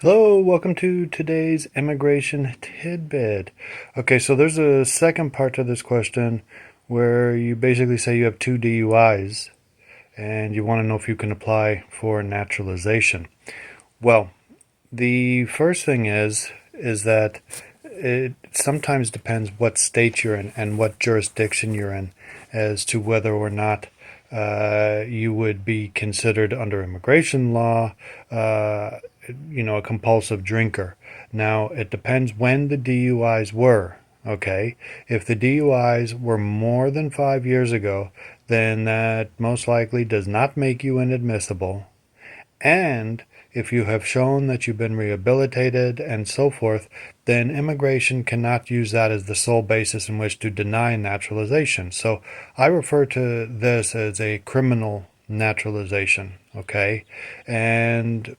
Hello, welcome to today's immigration tidbit. Okay, so there's a second part to this question where you basically say you have two DUIs and you want to know if you can apply for naturalization. Well, the first thing is that it sometimes depends what state you're in and what jurisdiction you're in as to whether or not you would be considered under immigration law, a compulsive drinker. Now, it depends when the DUIs were. Okay, if the DUIs were more than 5 years ago, then that most likely does not make you inadmissible. And if you have shown that you've been rehabilitated and so forth, then immigration cannot use that as the sole basis in which to deny naturalization. So I refer to this as a criminal naturalization, okay? And,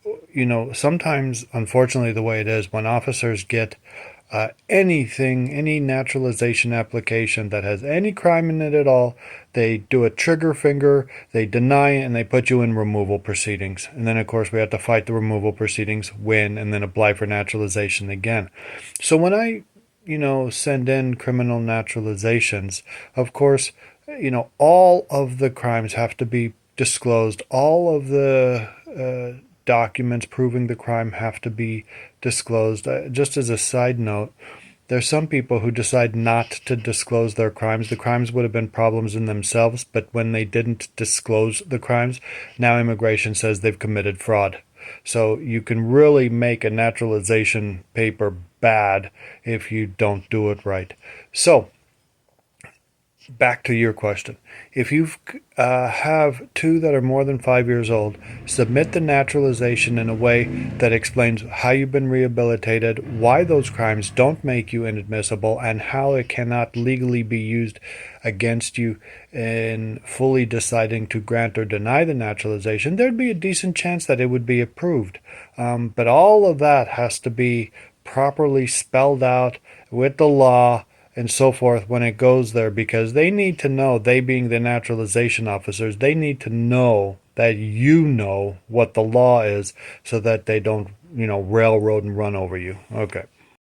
sometimes, unfortunately, the way it is, when officers get any naturalization application that has any crime in it at all, they do a trigger finger, they deny it, and they put you in removal proceedings. And then, of course, we have to fight the removal proceedings, win, and then apply for naturalization again. So when I, send in criminal naturalizations, of course, all of the crimes have to be disclosed. All of the documents proving the crime have to be disclosed. Just as a side note, there's some people who decide not to disclose their crimes. The crimes would have been problems in themselves, but when they didn't disclose the crimes, now immigration says they've committed fraud. So you can really make a naturalization paper bad if you don't do it right. So back to your question. If you have two that are more than 5 years old, submit the naturalization in a way that explains how you've been rehabilitated, why those crimes don't make you inadmissible, and how it cannot legally be used against you in fully deciding to grant or deny the naturalization. There'd be a decent chance that it would be approved. But all of that has to be properly spelled out with the law and so forth when it goes there, because they need to know, they being the naturalization officers, they need to know that you know what the law is so that they don't, railroad and run over you. Okay.